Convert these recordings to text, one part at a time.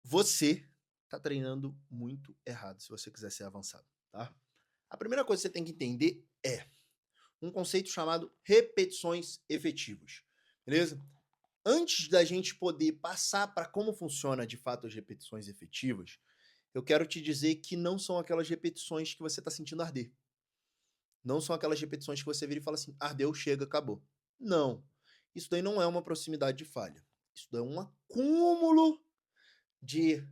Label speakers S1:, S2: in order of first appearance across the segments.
S1: Você está treinando muito errado se você quiser ser avançado, tá? A primeira coisa que você tem que entender é um conceito chamado repetições efetivas, beleza? Antes da gente poder passar para como funciona de fato as repetições efetivas, eu quero te dizer que não são aquelas repetições que você está sentindo arder. Não são aquelas repetições que você vira e fala assim: ardeu, chega, acabou. Não. Isso daí não é uma proximidade de falha. Isso daí é um acúmulo de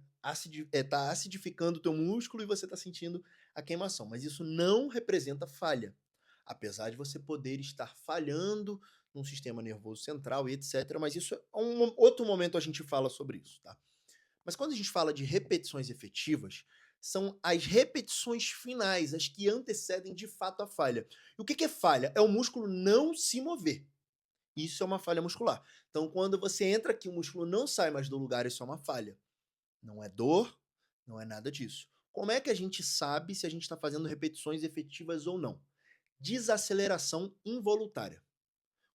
S1: tá acidificando o teu músculo e você tá sentindo a queimação, mas isso não representa falha, apesar de você poder estar falhando num sistema nervoso central e etcétera, mas isso é um outro momento a gente fala sobre isso, tá. Mas quando a gente fala de repetições efetivas, são as repetições finais, as que antecedem de fato a falha. E o que que é falha? É o músculo não se mover. Isso é uma falha muscular. Então quando você entra aqui, o músculo não sai mais do lugar, isso é uma falha. Não é dor, não é nada disso. Como é que a gente sabe se a gente está fazendo repetições efetivas ou não? Desaceleração involuntária.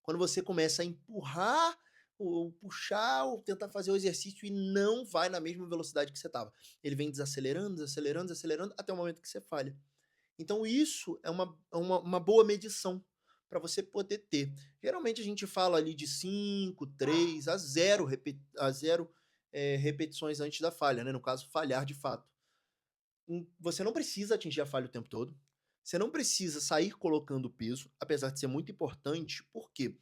S1: Quando você começa a empurrar, ou puxar, ou tentar fazer o exercício e não vai na mesma velocidade que você estava. Ele vem desacelerando, desacelerando, desacelerando, até o momento que você falha. Então isso é uma boa medição para você poder ter. Geralmente a gente fala ali de 5, 3 a zero repetições antes da falha, né, no caso falhar de fato. Você não precisa atingir a falha o tempo todo, você não precisa sair colocando peso, apesar de ser muito importante, por quê?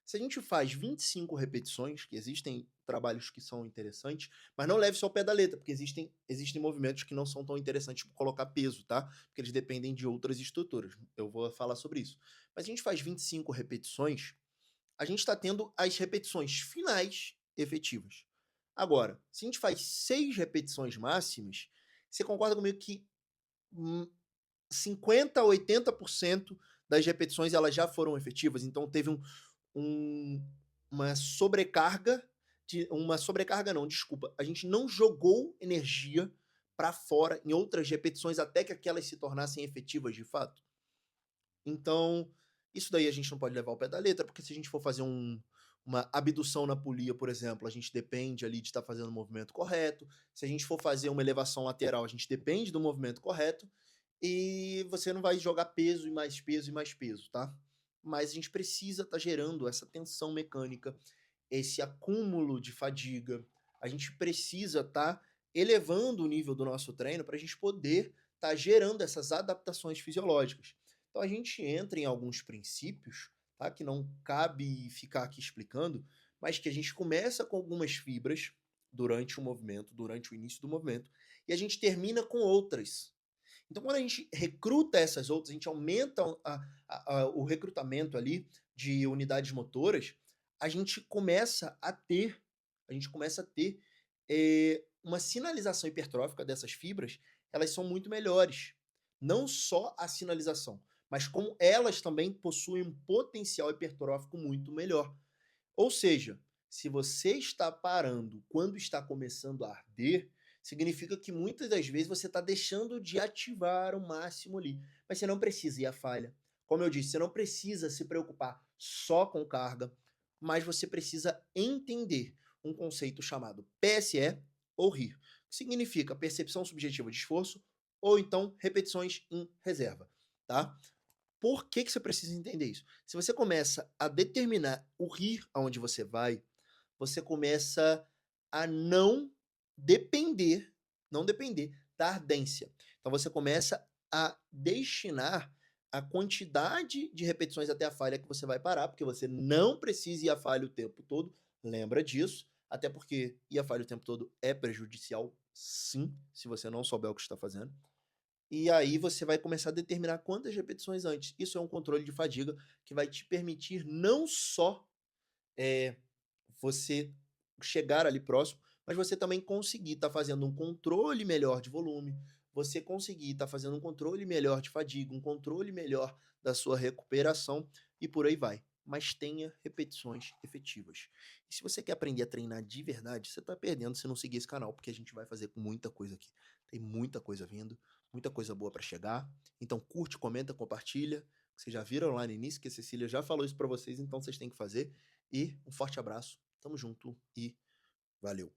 S1: Se a gente faz 25 repetições, que existem trabalhos que são interessantes, mas não leve só ao pé da letra, porque existem movimentos que não são tão interessantes tipo colocar peso, tá? Porque eles dependem de outras estruturas. Eu vou falar sobre isso. Mas a gente faz 25 repetições, a gente está tendo as repetições finais efetivas. Agora, se a gente faz 6 repetições máximas, você concorda comigo que 50 a 80% das repetições elas já foram efetivas? Então teve um uma sobrecarga uma sobrecarga não, desculpa, a gente não jogou energia para fora em outras repetições até que aquelas se tornassem efetivas de fato. Então, isso daí a gente não pode levar ao pé da letra, porque se a gente for fazer uma abdução na polia, por exemplo, a gente depende ali de estar fazendo o movimento correto. Se a gente for fazer uma elevação lateral, a gente depende do movimento correto. E você não vai jogar peso e mais peso e mais peso, tá? Mas a gente precisa estar gerando essa tensão mecânica, esse acúmulo de fadiga. A gente precisa estar elevando o nível do nosso treino para a gente poder estar gerando essas adaptações fisiológicas. Então a gente entra em alguns princípios, tá? Que não cabe ficar aqui explicando, mas que a gente começa com algumas fibras durante o movimento, durante o início do movimento, e a gente termina com outras. Então, quando a gente recruta essas outras, a gente aumenta o recrutamento ali de unidades motoras, a gente começa a ter, a gente começa a ter uma sinalização hipertrófica dessas fibras, elas são muito melhores. Não só a sinalização, mas como elas também possuem um potencial hipertrófico muito melhor. Ou seja, se você está parando quando está começando a arder, significa que muitas das vezes você está deixando de ativar o máximo ali. Mas você não precisa ir à falha. Como eu disse, você não precisa se preocupar só com carga, mas você precisa entender um conceito chamado PSE ou RIR, que significa percepção subjetiva de esforço ou então repetições em reserva, tá? Por que que você precisa entender isso? Se você começa a determinar o RIR aonde você começa a depender não depender da ardência. Então você começa a destinar a quantidade de repetições até a falha que você vai parar, porque você não precisa ir à falha o tempo todo, lembra disso, até porque ir à falha o tempo todo é prejudicial, sim, se você não souber o que está fazendo. E aí você vai começar a determinar quantas repetições antes. Isso é um controle de fadiga que vai te permitir não só, você chegar ali próximo, mas você também conseguir estar fazendo um controle melhor de volume, você conseguir estar fazendo um controle melhor de fadiga, um controle melhor da sua recuperação e por aí vai. Mas tenha repetições efetivas. E se você quer aprender a treinar de verdade, você está perdendo se não seguir esse canal, porque a gente vai fazer com muita coisa aqui. Tem muita coisa vindo, muita coisa boa para chegar. Então curte, comenta, compartilha. Vocês já viram lá no início que a Cecília já falou isso para vocês, então vocês têm que fazer. E um forte abraço. Tamo junto e valeu.